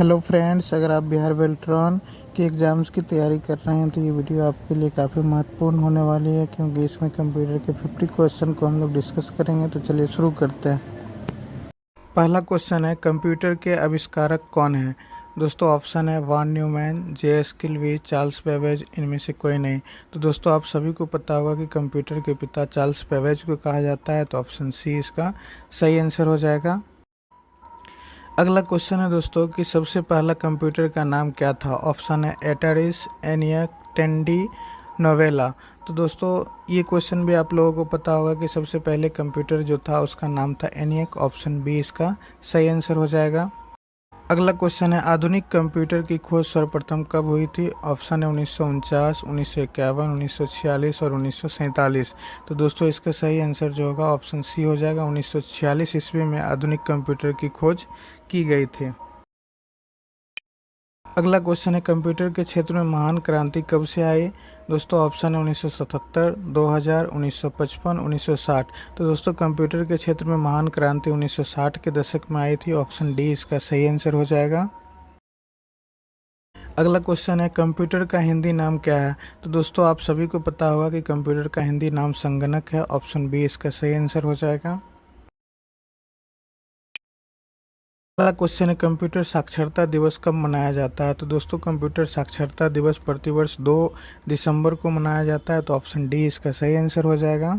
Hello friends, अगर आप बिहार बेल्ट्रॉन के एग्ज़ाम्स की तैयारी कर रहे हैं तो ये वीडियो आपके लिए काफ़ी महत्वपूर्ण होने वाली है, क्योंकि इसमें कंप्यूटर के 50 क्वेश्चन को हम लोग डिस्कस करेंगे। तो चलिए शुरू करते हैं। पहला क्वेश्चन है, कंप्यूटर के आविष्कारक कौन है? दोस्तों ऑप्शन है von Neumann, J S. Kilby, Charles Babbage, इनमें से कोई नहीं। तो दोस्तों आप सभी को पता होगा कि कंप्यूटर के पिता चार्ल्स बेबेज को कहा जाता है, तो ऑप्शन सी इसका सही आंसर हो जाएगा। अगला क्वेश्चन है दोस्तों कि सबसे पहला कंप्यूटर का नाम क्या था? ऑप्शन है एटारिस, एनियक, टेंडी, नोवेला। तो दोस्तों ये क्वेश्चन भी आप लोगों को पता होगा कि सबसे पहले कंप्यूटर जो था उसका नाम था एनियक। ऑप्शन बी इसका सही आंसर हो जाएगा। अगला क्वेश्चन है, आधुनिक कंप्यूटर की खोज सर्वप्रथम कब हुई थी? ऑप्शन है 1949, 1951, 1946 और 1947। तो दोस्तों इसका सही आंसर जो होगा ऑप्शन सी हो जाएगा। 1946 ईस्वी में आधुनिक कंप्यूटर की खोज की गई थी। अगला क्वेश्चन है, कंप्यूटर के क्षेत्र में महान क्रांति कब से आई? दोस्तों ऑप्शन है 1977, 2000, 1955, 1960। तो दोस्तों कंप्यूटर के क्षेत्र में महान क्रांति 1960 के दशक में आई थी। ऑप्शन डी इसका सही आंसर हो जाएगा। अगला क्वेश्चन है, कंप्यूटर का हिंदी नाम क्या है? तो दोस्तों आप सभी को पता होगा कि कंप्यूटर का हिंदी नाम संगणक है। ऑप्शन बी इसका सही आंसर हो जाएगा। अगला क्वेश्चन है, कंप्यूटर साक्षरता दिवस कब मनाया जाता है? तो दोस्तों कंप्यूटर साक्षरता दिवस प्रतिवर्ष 2 दिसंबर को मनाया जाता है। तो ऑप्शन डी इसका सही आंसर हो जाएगा।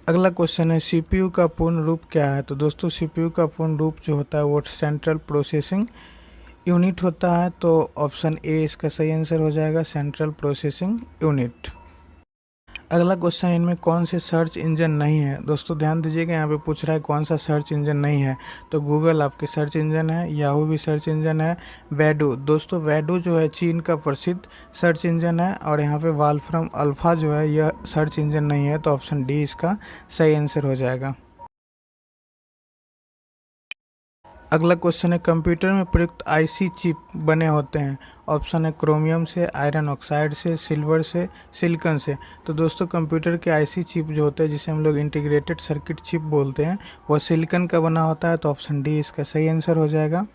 अगला क्वेश्चन है, सीपीयू का पूर्ण रूप क्या है? तो दोस्तों सीपीयू का पूर्ण रूप जो होता है वो सेंट्रल प्रोसेसिंग यूनिट होता है। तो ऑप्शन ए इसका सही आंसर हो जाएगा, सेंट्रल प्रोसेसिंग यूनिट। अगला क्वेश्चन, इनमें कौन से सर्च इंजन नहीं है? दोस्तों ध्यान दीजिएगा, यहाँ पे पूछ रहा है कौन सा सर्च इंजन नहीं है। तो गूगल आपके सर्च इंजन है, याहू भी सर्च इंजन है, बैडू। दोस्तों बैडू जो है चीन का प्रसिद्ध सर्च इंजन है, और यहाँ पे वॉल्फ्रम अल्फा जो है यह सर्च इंजन नहीं है। तो ऑप्शन डी इसका सही आंसर हो जाएगा। अगला क्वेश्चन है, कंप्यूटर में प्रयुक्त आईसी चिप बने होते हैं। ऑप्शन है क्रोमियम से, आयरन ऑक्साइड से, सिल्वर से, सिलिकॉन से। तो दोस्तों कंप्यूटर के आईसी चिप जो होते हैं, जिसे हम लोग इंटीग्रेटेड सर्किट चिप बोलते हैं, वह सिलिकॉन का बना होता है। तो ऑप्शन डी इसका सही आंसर हो जाएगा।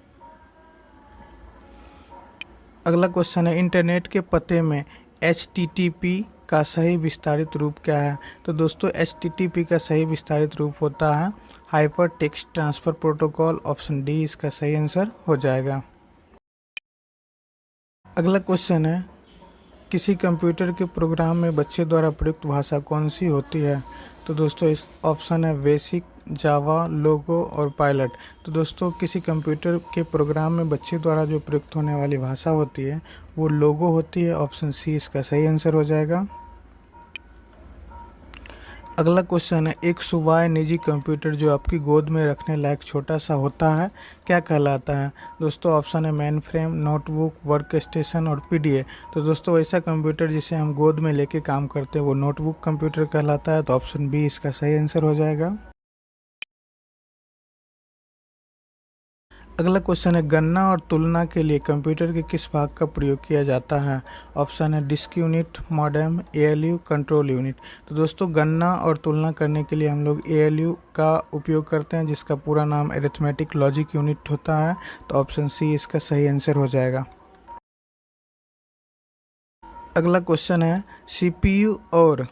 अगला क्वेश्चन है, इंटरनेट के पते में HTTP का सही विस्तारित रूप क्या है? तो दोस्तों HTTP का सही विस्तारित रूप होता है hyper text transfer protocol. Option D इसका सही आंसर हो जाएगा। अगला क्वेश्चन है, किसी कंप्यूटर के प्रोग्राम में बच्चे द्वारा प्रयुक्त भाषा कौन सी होती है? तो दोस्तों इस ऑप्शन है बेसिक, जावा, लोगो और पायलट। तो दोस्तों किसी कंप्यूटर के प्रोग्राम में बच्चे द्वारा जो प्रयुक्त होने वाली भाषा होती है वो लोगो होती है। ऑप्शन सी इसका सही आंसर हो जाएगा। अगला क्वेश्चन है, एक सुवाय निजी कंप्यूटर जो आपकी गोद में रखने लायक छोटा सा होता है क्या कहलाता है? दोस्तों ऑप्शन है main frame, notebook, work station और पीडीए। तो दोस्तों ऐसा कंप्यूटर जिसे हम गोद में लेके काम करते हैं वो नोटबुक कंप्यूटर कहलाता है। तो ऑप्शन बी इसका सही आंसर हो जाएगा। अगला क्वेश्चन है, गणना और तुलना के लिए कंप्यूटर के किस भाग का प्रयोग किया जाता है? ऑप्शन है disk unit, modem, ALU, control unit. तो दोस्तों गणना और तुलना करने के लिए हम लोग एएलयू का उपयोग करते हैं, जिसका पूरा नाम अरिथमेटिक लॉजिक यूनिट होता है। तो ऑप्शन सी इसका सही आंसर हो जाएगा। अगला क्वेश्चन है, सीपीयू और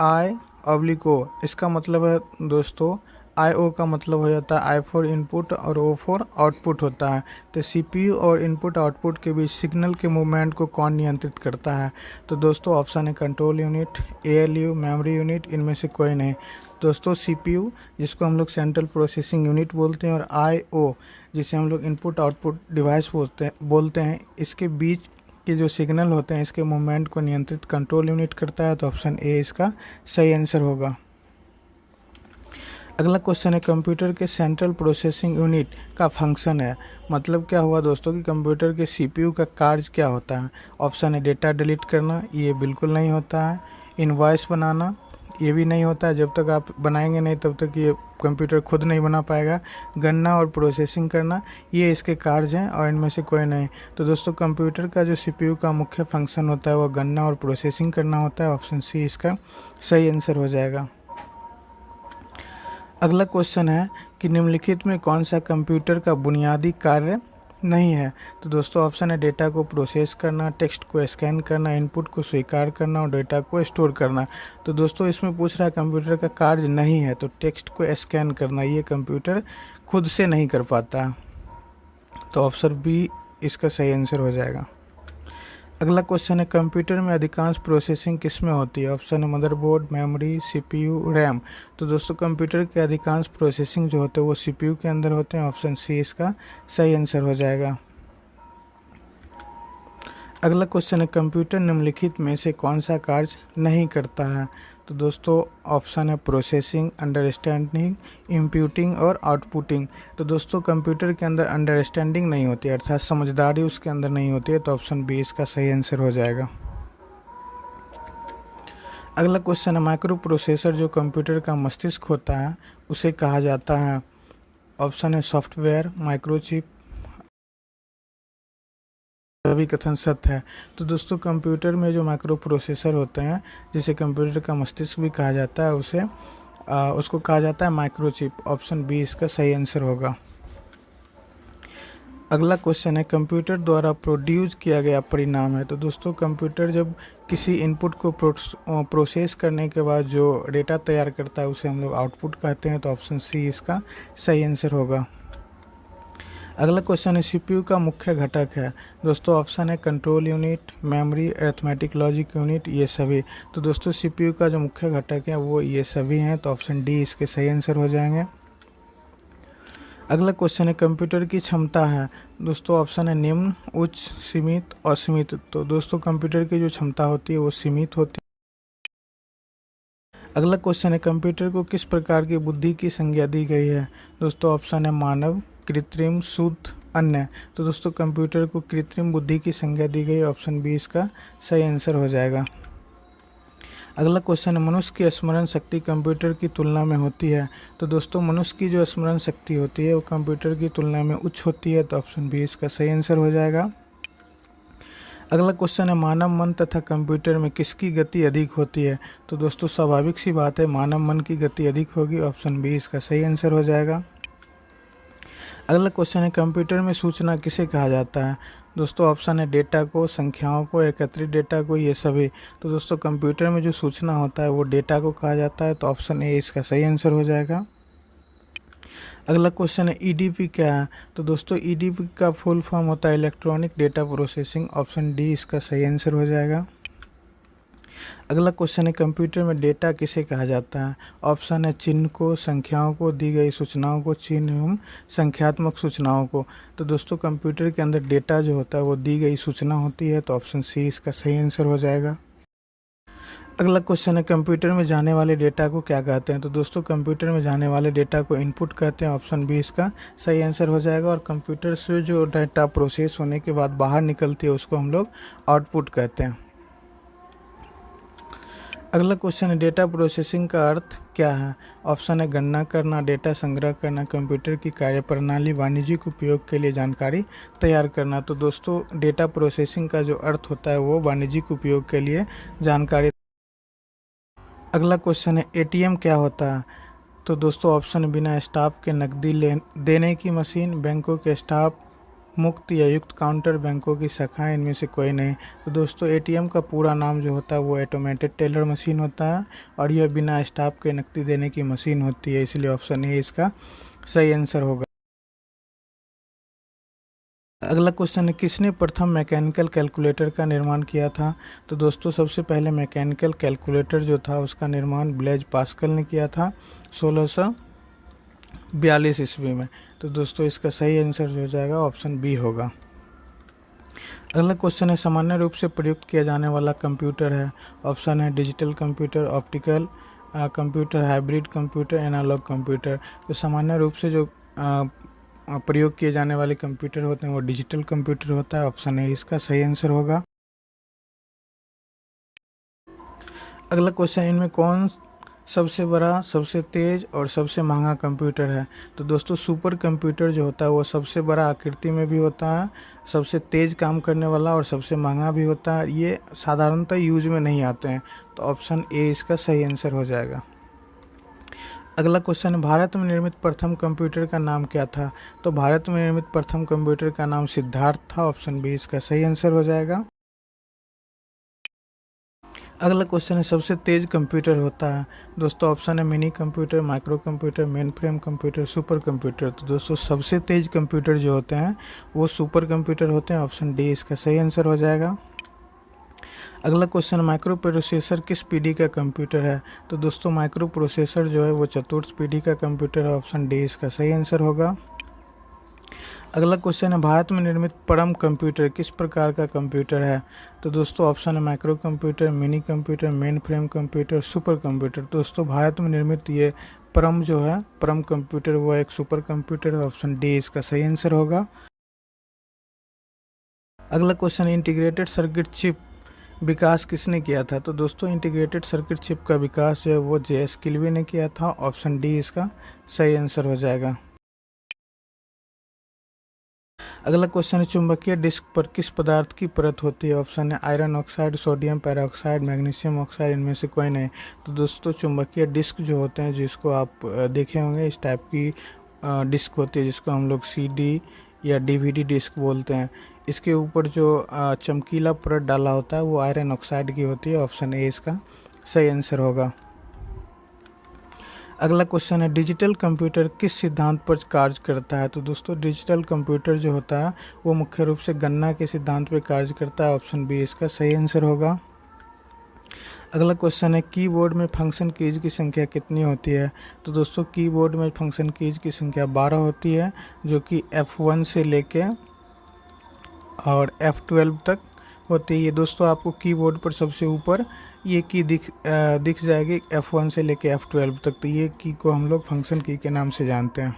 आई/ओ इसका मतलब है दोस्तों, I/O का मतलब हो जाता है आई फॉर इनपुट और O फॉर आउटपुट होता है। तो सीपीयू और इनपुट आउटपुट के बीच सिग्नल के मूवमेंट को कौन नियंत्रित करता है? तो दोस्तों ऑप्शन है control unit, ALU, memory unit, इनमें से कोई नहीं। दोस्तों सीपीयू जिसको हम लोग सेंट्रल प्रोसेसिंग यूनिट बोलते हैं, और I/O जिसे हम लोग इनपुट आउटपुट डिवाइस बोलते हैं, इसके बीच के जो सिग्नल होते हैं इसके मूवमेंट को नियंत्रित कंट्रोल यूनिट करता है। तो ऑप्शन ए इसका सही आंसर होगा। अगला क्वेश्चन है, कंप्यूटर के सेंट्रल प्रोसेसिंग यूनिट का फंक्शन है, मतलब क्या हुआ दोस्तों कि कंप्यूटर के सीपीयू का कार्य क्या होता है? ऑप्शन है डेटा डिलीट करना, ये बिल्कुल नहीं होता है। इनवॉइस बनाना, ये भी नहीं होता है, जब तक आप बनाएंगे नहीं तब तक ये कंप्यूटर खुद नहीं बना पाएगा। गणना और प्रोसेसिंग करना, ये इसके कार्य हैं और इनमें से कोई नहीं। तो दोस्तों कंप्यूटर का जो सीपीयू का मुख्य फंक्शन होता है वो गणना और प्रोसेसिंग करना होता है। ऑप्शन सी इसका सही आंसर हो जाएगा। अगला क्वेश्चन है कि निम्नलिखित में कौन सा कंप्यूटर का बुनियादी कार्य नहीं है। तो दोस्तों ऑप्शन है डेटा को प्रोसेस करना, टेक्स्ट को स्कैन करना, इनपुट को स्वीकार करना और डेटा को स्टोर करना। तो दोस्तों इसमें पूछ रहा है कंप्यूटर का कार्य नहीं है, तो टेक्स्ट को स्कैन करना ये कंप्यूटर खुद से नहीं कर पाता। तो ऑप्शन बी इसका सही आंसर हो जाएगा। अगला क्वेश्चन है कंप्यूटर में अधिकांश प्रोसेसिंग किस में होती है? ऑप्शन है मदरबोर्ड, मेमोरी, सीपीयू, रैम। तो दोस्तों कंप्यूटर के अधिकांश प्रोसेसिंग जो होते हैं वो सीपीयू के अंदर होते हैं। ऑप्शन सी इसका सही आंसर हो जाएगा। अगला क्वेश्चन है कंप्यूटर निम्नलिखित में से कौन सा कार्य नहीं करता है? तो दोस्तों ऑप्शन है प्रोसेसिंग, अंडरस्टैंडिंग, इंप्यूटिंग और आउटपुटिंग। तो दोस्तों कंप्यूटर के अंदर अंडरस्टैंडिंग नहीं होती है, अर्थात समझदारी उसके अंदर नहीं होती है। तो ऑप्शन बी इसका सही आंसर हो जाएगा। अगला क्वेश्चन है माइक्रो प्रोसेसर जो कंप्यूटर का मस्तिष्क होता है उसे कहा जाता है? ऑप्शन है सॉफ्टवेयर, माइक्रोचिप, सभी कथन सत्य है। तो दोस्तों कंप्यूटर में जो माइक्रो प्रोसेसर होते हैं जिसे कंप्यूटर का मस्तिष्क भी कहा जाता है उसको कहा जाता है माइक्रोचिप। ऑप्शन बी इसका सही आंसर होगा। अगला क्वेश्चन है कंप्यूटर द्वारा प्रोड्यूस किया गया परिणाम है? तो दोस्तों कंप्यूटर जब किसी इनपुट को प्रोसेस करने के बाद जो डेटा तैयार करता है उसे हम लोग आउटपुट कहते हैं। तो ऑप्शन सी इसका सही आंसर होगा। अगला क्वेश्चन है सीपीयू का मुख्य घटक है? दोस्तों ऑप्शन है control unit, memory, arithmetic logic unit, ये सभी। तो दोस्तों सीपीयू का जो मुख्य घटक है वो ये सभी हैं। तो ऑप्शन डी इसके सही आंसर हो जाएंगे। अगला क्वेश्चन है कंप्यूटर की क्षमता है? दोस्तों ऑप्शन है निम्न, उच्च, सीमित और सीमित। तो दोस्तों कंप्यूटर की जो क्षमता होती है वो सीमित होती है। अगला क्वेश्चन है कंप्यूटर को किस प्रकार की बुद्धि की संज्ञा दी गई है? दोस्तों ऑप्शन है मानव, कृत्रिम, शुद्ध, अन्य। तो दोस्तों कंप्यूटर को कृत्रिम बुद्धि की संज्ञा दी गई। ऑप्शन बी इसका सही आंसर हो जाएगा। अगला क्वेश्चन है मनुष्य की स्मरण शक्ति कंप्यूटर की तुलना में होती है? तो दोस्तों मनुष्य की जो स्मरण शक्ति होती है वो कंप्यूटर की तुलना में उच्च होती है। तो ऑप्शन बी इसका सही आंसर हो जाएगा। अगला क्वेश्चन है मानव मन तथा कंप्यूटर में किसकी गति अधिक होती है? तो दोस्तों स्वाभाविक सी बात है मानव मन की गति अधिक होगी। ऑप्शन बी इसका सही आंसर हो जाएगा। अगला क्वेश्चन है कंप्यूटर में सूचना किसे कहा जाता है? दोस्तों ऑप्शन है डेटा को, संख्याओं को, एकत्रित डेटा को, ये सभी। तो दोस्तों कंप्यूटर में जो सूचना होता है वो डेटा को कहा जाता है। तो ऑप्शन ए इसका सही आंसर हो जाएगा। अगला क्वेश्चन है ईडीपी क्या है? तो दोस्तों ईडीपी का फुल फॉर्म होता है electronic data processing. Option D इसका सही आंसर हो जाएगा। अगला क्वेश्चन है कंप्यूटर में डेटा किसे कहा जाता है? ऑप्शन है चिन्ह को, संख्याओं को, दी गई सूचनाओं को, चिन्ह एवं संख्यात्मक सूचनाओं को। तो दोस्तों कंप्यूटर के अंदर डेटा जो होता है वो दी गई सूचना होती है। तो ऑप्शन सी इसका सही आंसर हो जाएगा। अगला क्वेश्चन है कंप्यूटर में जाने वाले डेटा को क्या कहते हैं? तो दोस्तों कंप्यूटर में जाने वाले डेटा को इनपुट कहते हैं। ऑप्शन बी इसका सही आंसर हो जाएगा। और कंप्यूटर से जो डेटा प्रोसेस होने के बाद बाहर निकलती है उसको हम लोग आउटपुट कहते हैं। अगला क्वेश्चन है डेटा प्रोसेसिंग का अर्थ क्या है? ऑप्शन है गणना करना, डेटा संग्रह करना, कंप्यूटर की कार्यप्रणाली, वाणिज्यिक उपयोग के लिए जानकारी तैयार करना। तो दोस्तों डेटा प्रोसेसिंग का जो अर्थ होता है वो वाणिज्यिक उपयोग के लिए जानकारी। अगला क्वेश्चन है एटीएम क्या होता है? तो दोस्तों ऑप्शन बिना स्टाफ के नकदी देने की मशीन, बैंकों के स्टाफ मुक्त या युक्त काउंटर, बैंकों की शाखाएं, इनमें से कोई नहीं। तो दोस्तों एटीएम का पूरा नाम जो होता है वो ऑटोमेटेड टेलर मशीन होता है और यह बिना स्टाफ के नकदी देने की मशीन होती है। इसलिए ऑप्शन ए इसका सही आंसर होगा। अगला क्वेश्चन है किसने प्रथम मैकेनिकल कैलकुलेटर का निर्माण किया था? तो दोस्तों सबसे पहले मैकेनिकल कैलकुलेटर जो था उसका निर्माण ब्लेज पास्कल ने किया था 1642 ईस्वी में। तो दोस्तों इसका सही आंसर जो हो जाएगा ऑप्शन बी होगा। अगला क्वेश्चन है सामान्य रूप से प्रयुक्त किया जाने वाला कंप्यूटर है? ऑप्शन है digital computer, optical computer, hybrid computer, analog computer. तो सामान्य रूप से जो प्रयोग किए जाने वाले कंप्यूटर होते हैं वो डिजिटल कंप्यूटर होता है। ऑप्शन ए इसका सही आंसर होगा। अगला क्वेश्चन इनमें कौन सबसे बड़ा, सबसे तेज़ और सबसे महंगा कंप्यूटर है? तो दोस्तों सुपर कंप्यूटर जो होता है वो सबसे बड़ा आकृति में भी होता है, सबसे तेज़ काम करने वाला और सबसे महंगा भी होता है। ये साधारणतः यूज में नहीं आते हैं। तो ऑप्शन ए इसका सही आंसर हो जाएगा। अगला क्वेश्चन है, भारत में निर्मित प्रथम कंप्यूटर का नाम क्या था? तो भारत में निर्मित प्रथम कंप्यूटर का नाम सिद्धार्थ था। ऑप्शन बी इसका सही आंसर हो जाएगा। अगला क्वेश्चन है, सबसे तेज कंप्यूटर होता है? दोस्तों ऑप्शन है mini computer, micro computer, main frame computer, super computer. तो दोस्तों सबसे तेज कंप्यूटर जो होते हैं वो सुपर कंप्यूटर होते हैं। ऑप्शन डी इसका सही आंसर हो जाएगा। अगला क्वेश्चन, माइक्रो प्रोसेसर किस पीढ़ी का कंप्यूटर है? तो दोस्तों माइक्रो प्रोसेसर जो है वो चतुर्थ पीढ़ी का कंप्यूटर है। ऑप्शन डी इसका सही आंसर होगा। अगला क्वेश्चन है, भारत में निर्मित परम कंप्यूटर किस प्रकार का कंप्यूटर है? तो दोस्तों ऑप्शन है micro computer, mini computer, main frame computer, super computer. दोस्तों भारत में निर्मित ये परम जो है परम कंप्यूटर वो एक सुपर कंप्यूटर है। ऑप्शन डी इसका सही आंसर होगा। अगला क्वेश्चन, इंटीग्रेटेड सर्किट चिप विकास किसने किया था? तो दोस्तों इंटीग्रेटेड सर्किट चिप का विकास जो है वो जे.एस. किल्वी ने किया था। ऑप्शन डी इसका सही आंसर हो जाएगा। अगला क्वेश्चन है, चुंबकीय डिस्क पर किस पदार्थ की परत होती है? ऑप्शन है iron oxide, sodium peroxide, magnesium oxide, इनमें से कोई नहीं। तो दोस्तों चुंबकीय डिस्क जो होते हैं जिसको आप देखे होंगे इस टाइप की डिस्क होती है जिसको हम लोग सीडी या डीवीडी डिस्क बोलते हैं। इसके ऊपर जो चमकीला परत डाला होता है वो आयरन ऑक्साइड की होती है। ऑप्शन ए इसका सही आंसर होगा। अगला क्वेश्चन है, डिजिटल कंप्यूटर किस सिद्धांत पर कार्य करता है? तो दोस्तों डिजिटल कंप्यूटर जो होता है वो मुख्य रूप से गणना के सिद्धांत पर कार्य करता है। ऑप्शन बी इसका सही आंसर होगा। अगला क्वेश्चन है, कीबोर्ड में फंक्शन कीज की संख्या कितनी होती है? तो दोस्तों कीबोर्ड में फंक्शन कीज की संख्या 12 होती है, जो कि F1 से लेके और F12 तक होती है। ये दोस्तों आपको कीबोर्ड पर सबसे ऊपर ये की दिख जाएगी F1 से लेके F12 तक। तो ये की को हम लोग फंक्शन की के नाम से जानते हैं।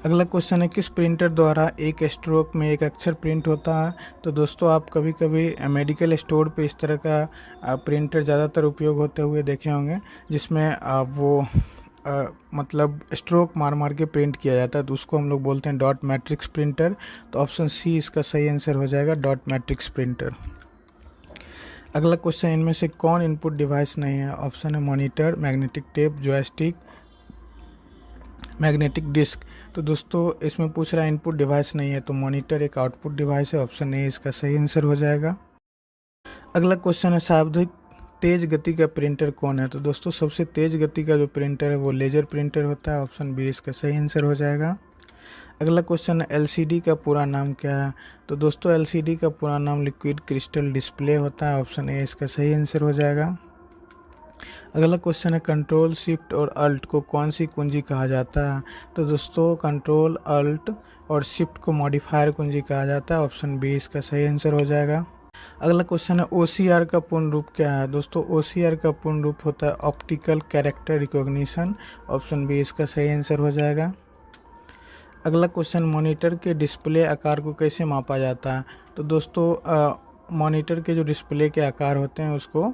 अगला क्वेश्चन है, किस प्रिंटर द्वारा एक स्ट्रोक में एक अक्षर प्रिंट होता है? तो दोस्तों आप कभी कभी मेडिकल स्टोर पे इस तरह का प्रिंटर ज़्यादातर उपयोग होते हुए देखे होंगे जिसमें वो मतलब स्ट्रोक मार मार के प्रिंट किया जाता है, तो उसको हम लोग बोलते हैं डॉट मैट्रिक्स प्रिंटर। तो ऑप्शन सी इसका सही आंसर हो जाएगा, डॉट मैट्रिक्स प्रिंटर। अगला क्वेश्चन, इनमें से कौन इनपुट डिवाइस नहीं है? ऑप्शन है monitor, magnetic tape, joystick, magnetic disk. तो दोस्तों इसमें पूछ रहा है इनपुट डिवाइस नहीं है, तो मॉनिटर एक आउटपुट डिवाइस है। ऑप्शन ए इसका सही आंसर हो जाएगा। अगला क्वेश्चन है, सर्वाधिक तेज गति का प्रिंटर कौन है? तो दोस्तों सबसे तेज गति का जो प्रिंटर है वो लेजर प्रिंटर होता है। ऑप्शन बी इसका सही आंसर हो जाएगा। अगला क्वेश्चन है, एलसीडी का पूरा नाम क्या है? तो दोस्तों एलसीडी का पूरा नाम लिक्विड क्रिस्टल डिस्प्ले होता है। ऑप्शन ए इसका सही आंसर हो जाएगा। अगला क्वेश्चन है, कंट्रोल शिफ्ट और अल्ट को कौन सी कुंजी कहा जाता है? तो दोस्तों कंट्रोल, अल्ट और शिफ्ट को मॉडिफायर कुंजी कहा जाता है। ऑप्शन बी इसका सही आंसर हो जाएगा। अगला क्वेश्चन है, ओसीआर का पूर्ण रूप क्या है? दोस्तों ओसीआर का पूर्ण रूप होता है optical character recognition. Option B इसका सही आंसर हो जाएगा। अगला क्वेश्चन, मॉनिटर के डिस्प्ले आकार को कैसे मापा जाता है? तो दोस्तों मॉनिटर के जो डिस्प्ले के आकार होते हैं उसको,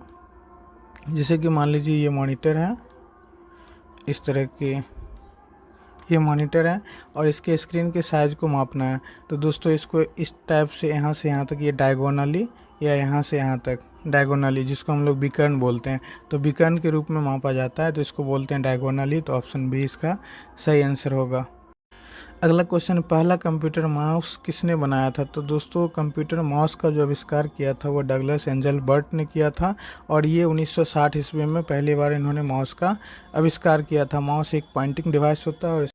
जैसे कि मान लीजिए ये मॉनिटर है, इस तरह के ये मॉनिटर है और इसके स्क्रीन के साइज़ को मापना है। तो दोस्तों इसको इस टाइप से यहाँ तक ये डायगोनली या यहाँ से यहाँ तक डायगोनली, जिसको हम लोग विकर्ण बोलते हैं, तो विकर्ण के रूप में मापा जाता है, तो इसको बोलते हैं डायगोनली। तो ऑप्शन बी इसका सही आंसर होगा। अगला क्वेश्चन, पहला कंप्यूटर माउस किसने बनाया था? तो दोस्तों कंप्यूटर माउस का जो आविष्कार किया था वो डगलस एंजल बर्ट ने किया था और ये 1960 ईस्वी में पहली बार इन्होंने माउस का आविष्कार किया था। माउस एक पॉइंटिंग डिवाइस होता है और